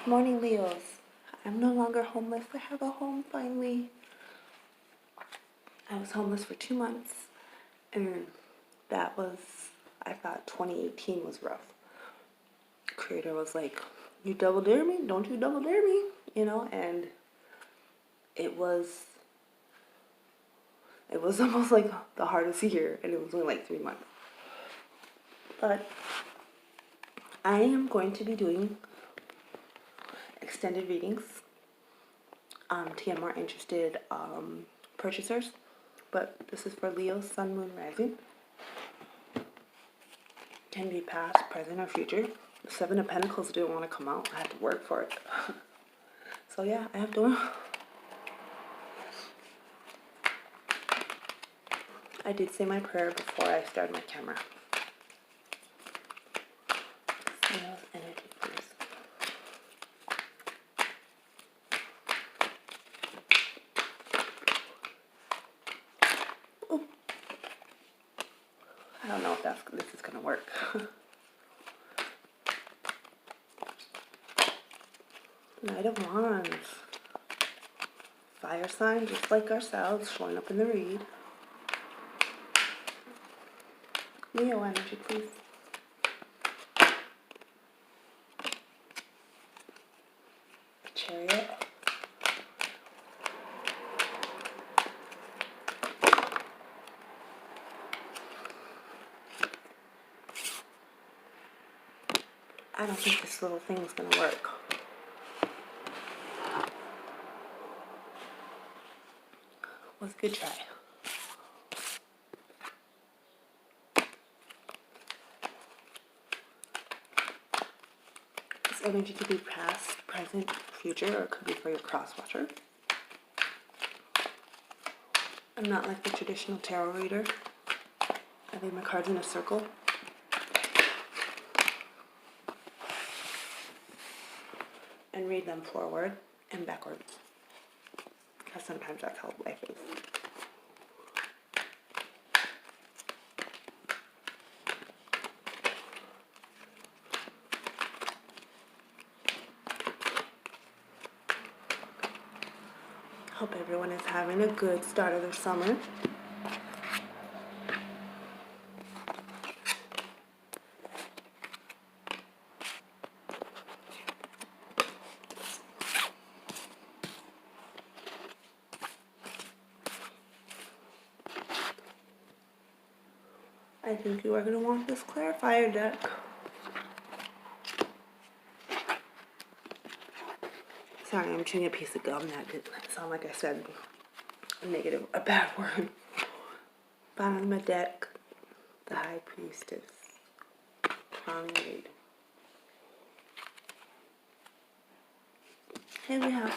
Morning, Leos. I'm no longer homeless. I have a home finally. I was homeless for 2 months, and that was, I thought 2018 was rough. Creator was like, you double dare me? Don't you double dare me? And it was almost like the hardest year, and it was only like 3 months. But I am going to be doing extended readings to get more interested purchasers. But this is for Leo, Sun, Moon, Rising. Can be past, present, or future. The Seven of Pentacles didn't want to come out. I had to work for it. So yeah, I have to. I did say my prayer before I started my camera. Leo's energy, please. Ooh. I don't know if this is gonna work. Knight of Wands. Fire sign, just like ourselves, showing up in the read. Leo energy, please. Chariot. I don't think this little thing is gonna work. Was a good try. This energy could be past, present, future, or it could be for your cross-watcher. I'm not like the traditional tarot reader. I leave my cards in a circle. And read them forward and backwards. Because sometimes that's how life is. Hope everyone is having a good start of their summer. I think you are going to want this clarifier deck. Sorry, I'm chewing a piece of gum. That didn't sound like I said a bad word. Bottom of the deck, the High Priestess. Crowning read. Here we have.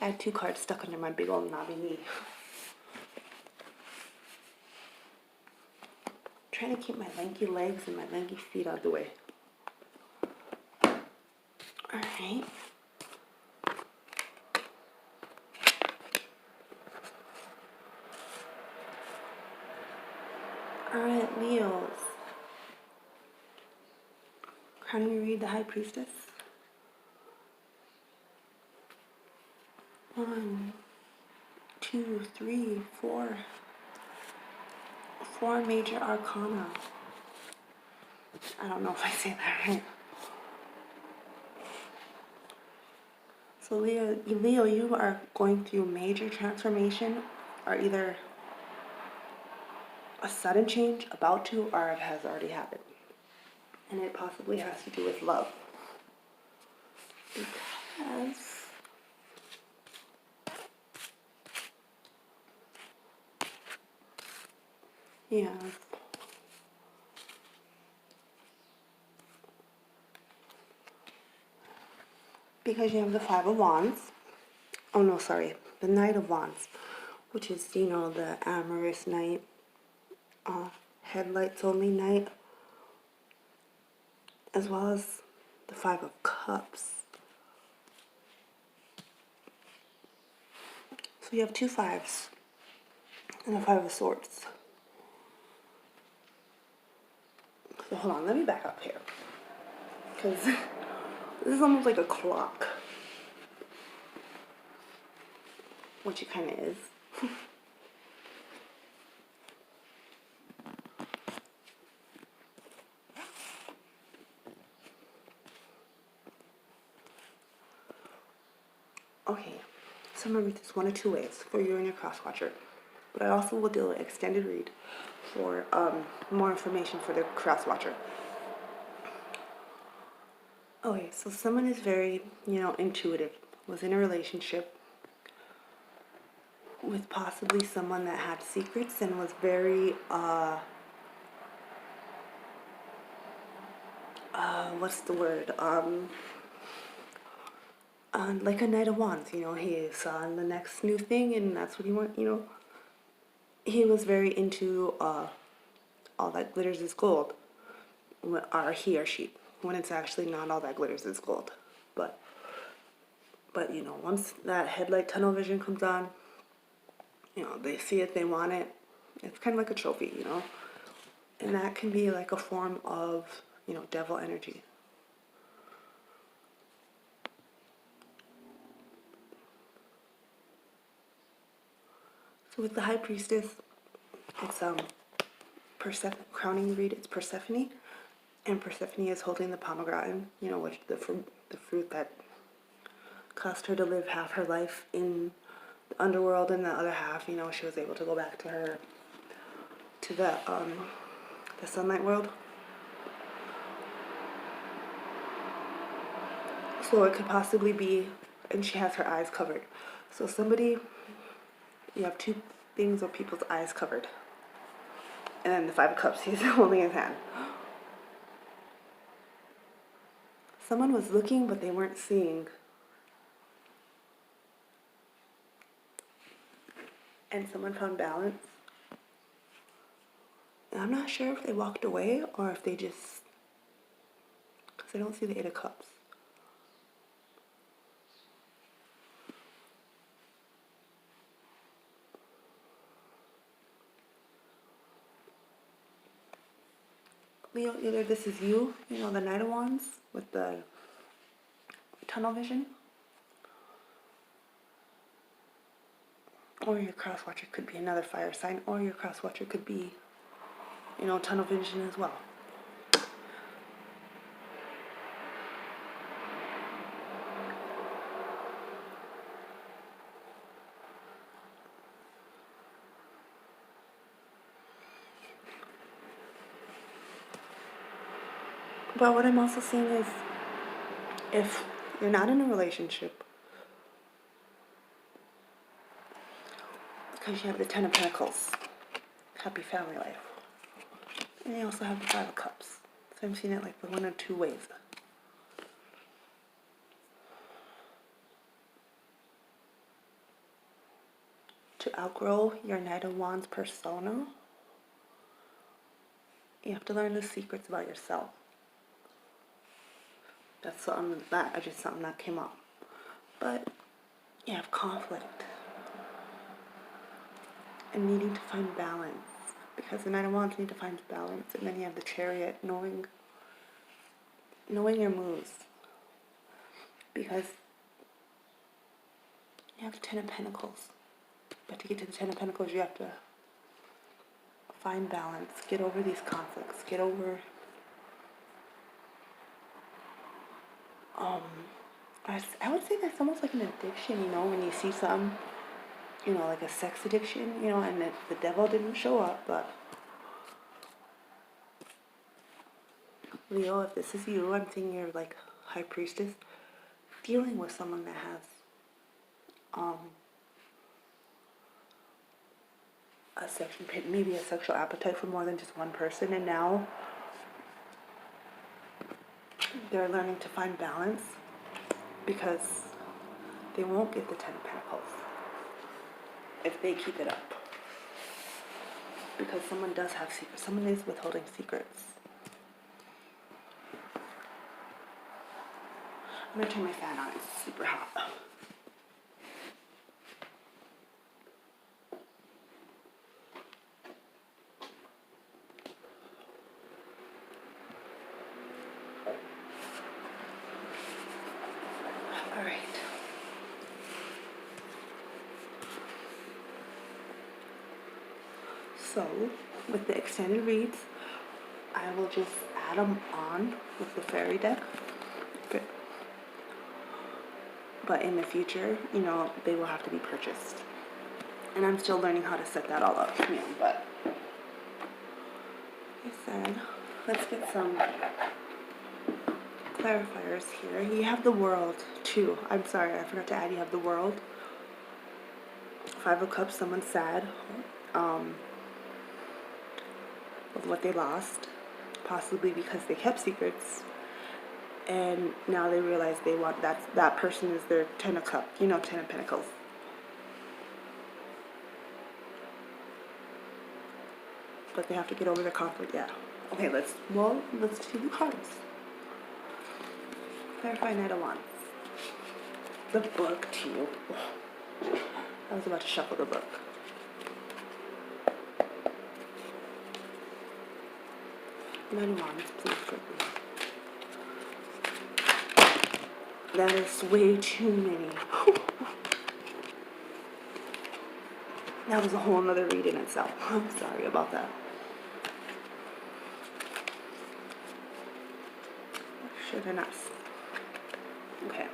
I had 2 cards stuck under my big old knobby knee. Trying to keep my lanky legs and my lanky feet out of the way. Alright. Alright, Leos. Can you read the High Priestess? 1, 2, 3, 4. 4 major arcana. I don't know if I say that right. So Leo, you are going through major transformation, or either a sudden change, about to, or it has already happened. And it possibly has to do with love. Because yeah. Because you have the Five of Wands. Oh no, sorry. The Knight of Wands. Which is, the amorous knight. Headlights only knight. As well as the Five of Cups. So you have 2 5s. And a 5 of Swords. So hold on, let me back up here. Because This is almost like a clock, which it kind of is. Okay, so I'm gonna read this one of two ways for you and your cross watcher, but I also will do an extended read for more information for the cross watcher. Okay, so someone is very, intuitive, was in a relationship with possibly someone that had secrets and was very, what's the word? Like a Knight of Wands, he saw the next new thing and that's what he wanted, He was very into all that glitters is gold, or he or she, when it's actually not all that glitters is gold. But once that headlight tunnel vision comes on, they see it, they want it. It's kind of like a trophy, and that can be like a form of, devil energy. So with the High Priestess, it's crowning read. It's Persephone, and Persephone is holding the pomegranate, which the fruit that caused her to live half her life in the underworld, and the other half, she was able to go back to the sunlight world. So it could possibly be, and she has her eyes covered. So you have two things with people's eyes covered. And then the Five of Cups, he's holding his hand. Someone was looking, but they weren't seeing. And someone found balance. And I'm not sure if they walked away or if they just, because I don't see the Eight of Cups. Leo, either this is you, the Knight of Wands with the tunnel vision, or your cross watcher could be another fire sign, or your cross watcher could be, tunnel vision as well. But what I'm also seeing is, if you're not in a relationship, because you have the Ten of Pentacles, happy family life, and you also have the Five of Cups. So I'm seeing it like the one or two ways. To outgrow your Knight of Wands persona, you have to learn the secrets about yourself. That's something that came up. But you have conflict and needing to find balance, because the Knight of Wands need to find balance, and then you have the Chariot, knowing your moves, because you have the Ten of Pentacles. But to get to the Ten of Pentacles, you have to find balance, get over these conflicts, get over I would say that's almost like an addiction, when you see some, like a sex addiction, and the devil didn't show up, but Leo, if this is you, I'm thinking you're like High Priestess, dealing with someone that has maybe a sexual appetite for more than just one person, and now they're learning to find balance because they won't get the Ten of Pentacles if they keep it up. Because someone does have secrets. Someone is withholding secrets. I'm gonna turn my fan on. It's super hot. Alright. So, with the extended reads, I will just add them on with the fairy deck. But in the future, you know, they will have to be purchased. And I'm still learning how to set that all up, you know, but like I said, let's get some clarifiers here. You have the world too. I'm sorry, I forgot to add you have the world. Five of Cups, someone's sad of what they lost, possibly because they kept secrets, and now they realize they want that person is their Ten of Cups, you know, Ten of Pentacles. But they have to get over the conflict. Yeah. Okay, let's do the cards. Clarify Knight of Wands. The book too. I was about to shuffle the book. Knight of Wands, please for me. That is way too many. That was a whole nother read in itself. I'm sorry about that. Should I not? Okay.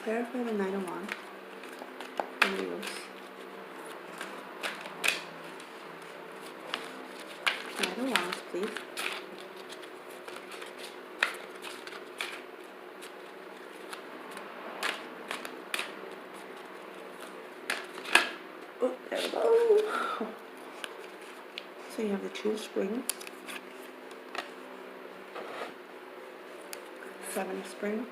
Clarify the Knight of Wands. Knight of Wands, please. Oh, there we go. So you have the Two of Spring, Seven of Spring,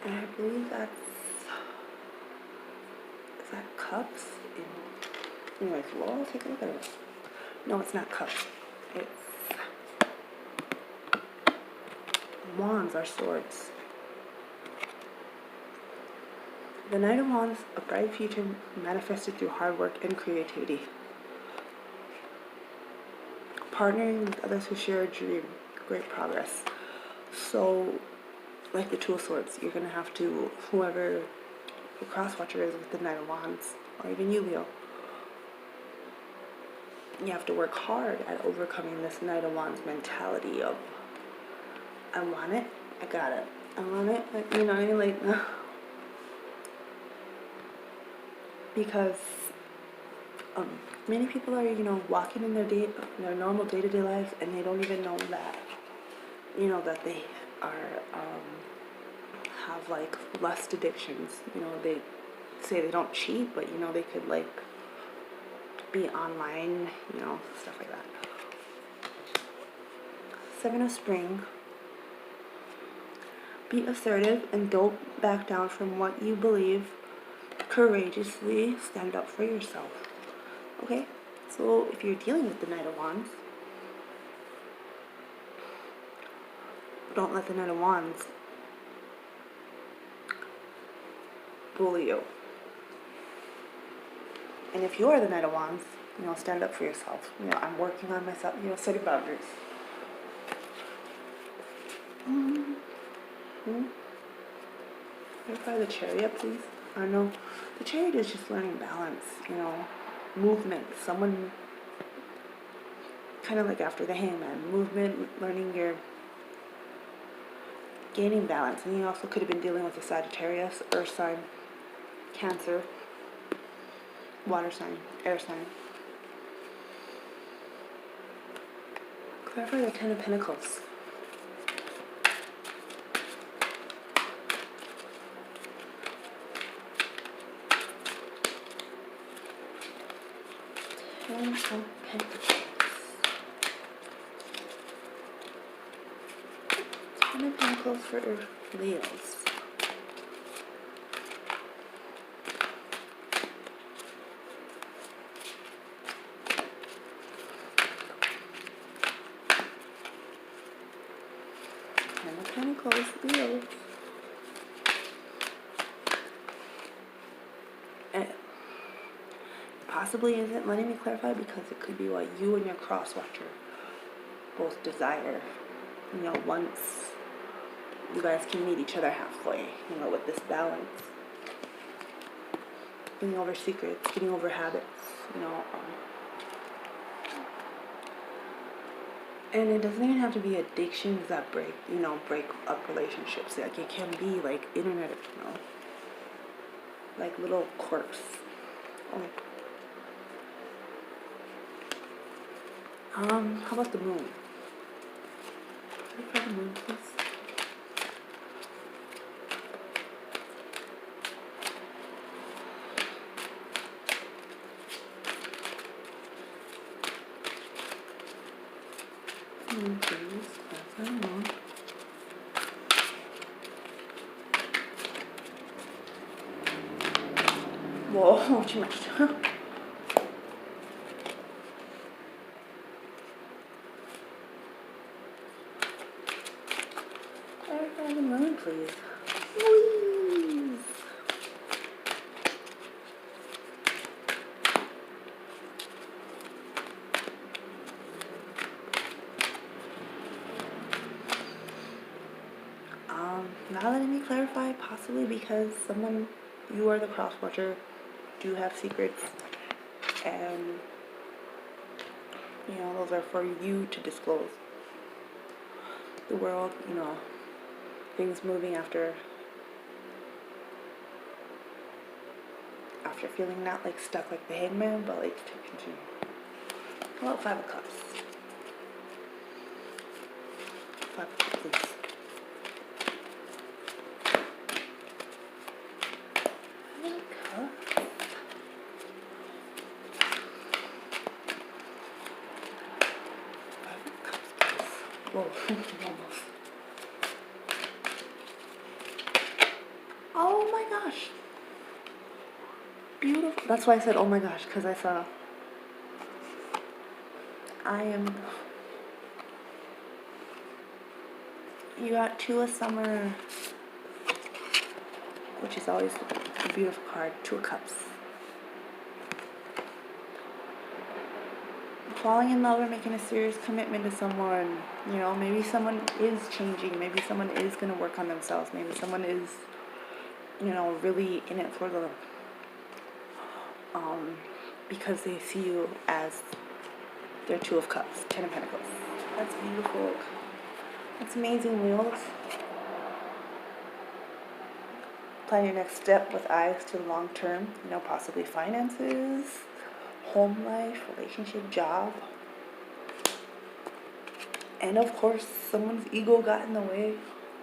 and I believe is that Cups? Anyways, well, I'll take a look at it. No, it's not Cups. It's Wands are swords. The Knight of Wands, a bright future manifested through hard work and creativity. Partnering with others who share a dream, great progress. So, like the Two of Swords, you're going to have to, whoever the cross-watcher is with the Knight of Wands, or even you, Leo, you have to work hard at overcoming this Knight of Wands mentality of, I want it, I got it. I want it, you know, you're like, because many people are, you know, walking in their normal day-to-day lives, and they don't even know that, you know, that they are, have, like, lust addictions. You know, they say they don't cheat, but, you know, they could, like, be online, you know, stuff like that. Seven of Spring. Be assertive and don't back down from what you believe. Courageously stand up for yourself. Okay? So if you're dealing with the Knight of Wands, don't let the Knight of Wands bully you. And if you are the Knight of Wands, you know, stand up for yourself. You know, I'm working on myself, you know, setting boundaries. Verify the Chariot, please. I know the Chariot is just learning balance, you know, movement. Someone kind of like after the Hangman, movement, learning your gaining balance. And you also could have been dealing with a Sagittarius, Earth sign, Cancer, water sign, air sign. Clarify the Ten of Pentacles. Ten of Pentacles. Ten of Pentacles for Leos. Ten of Pentacles, Leos. And possibly isn't letting me clarify because it could be what you and your cross-watcher both desire. once you guys can meet each other halfway, with this balance. Getting over secrets, getting over habits, and it doesn't even have to be addictions that break up relationships. Like, it can be like internet, like little quirks. Okay. How about the moon? Can I try the moon, please? Moon, please. That's not moon. Whoa, too much. Clarify the moon, please. Please. Not letting me clarify, possibly because you are the cross watcher, do have secrets, and those are for you to disclose. The world, things moving after feeling not like stuck like the hangman, but like to continue. How about 5 of Cups? 5 of Cups, please. Whoa, almost. Oh my gosh. Beautiful. That's why I said, oh my gosh, because you got 2 of Summer, which is always a beautiful card, 2 of Cups. Falling in love or making a serious commitment to someone, maybe someone is changing, maybe someone is going to work on themselves, maybe someone is, really in it for the, because they see you as their 2 of Cups, 10 of Pentacles. That's beautiful. That's amazing, Wheels. Plan your next step with eyes to the long term, possibly finances, home life, relationship, job. And of course, someone's ego got in the way,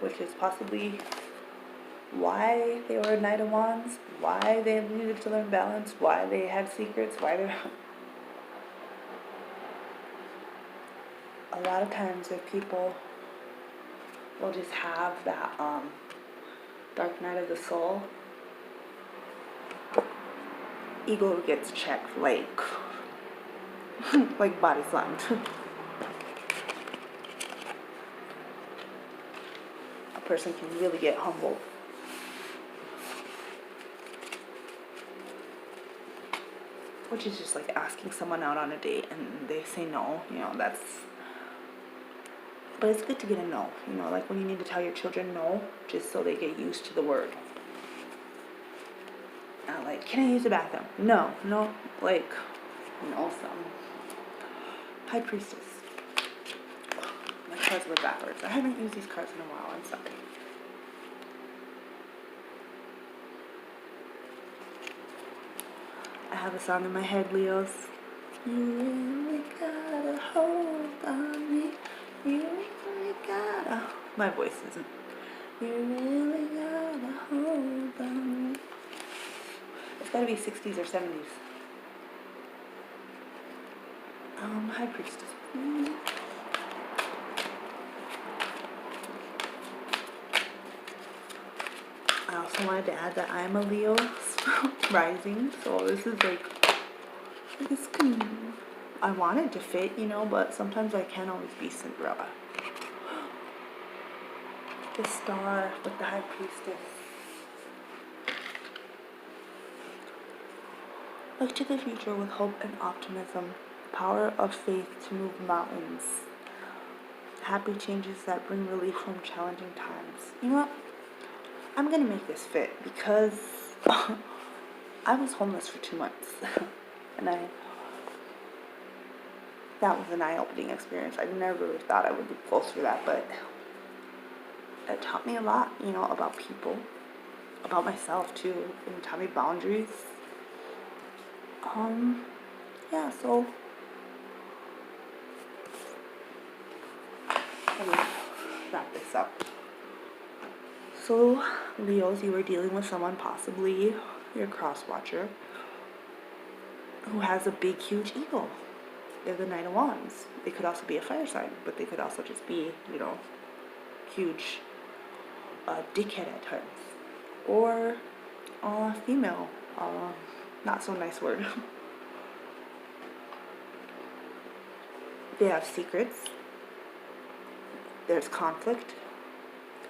which is possibly why they were a Knight of Wands, why they needed to learn balance, why they had secrets, why they're... A lot of times if people will just have that dark night of the soul, ego gets checked like like body slammed. A person can really get humbled. Which is just like asking someone out on a date and they say no, that's... But it's good to get a no, like when you need to tell your children no, just so they get used to the word. Not like, can I use the bathroom? No, like, some High Priestess. My cards were backwards. I haven't used these cards in a while, I'm sorry. I have a song in my head, Leos. You really gotta hold on me. You really gotta... My voice isn't. You really gotta hold on me. It's gotta be 60s or 70s. High Priestess. I also wanted to add that I'm a Leo rising, so this is like, I want it to fit, but sometimes I can't always be Cinderella. The Star with the High Priestess. Look to the future with hope and optimism. Power of faith to move mountains. happy changes that bring relief from challenging times. You know what? I'm gonna make this fit because I was homeless for 2 months, and that was an eye-opening experience. I never thought I would be close for that, but it taught me a lot, about people, about myself too, and taught me boundaries. Yeah, so let me wrap this up. So, Leos, you are dealing with someone, possibly your cross watcher, who has a big, huge ego. They're the Knight of Wands. They could also be a fire sign, but they could also just be, huge dickhead at times. Or female. Not so nice word. They have secrets. There's conflict.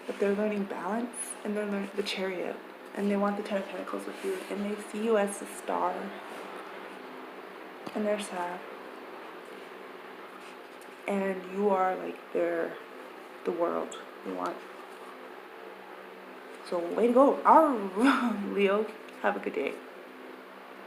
But they're learning balance, and they're learning the Chariot. And they want the Ten of Pentacles with you, and they see you as the star. And they're sad. And you are like the world they want. So way to go. Leo, have a good day.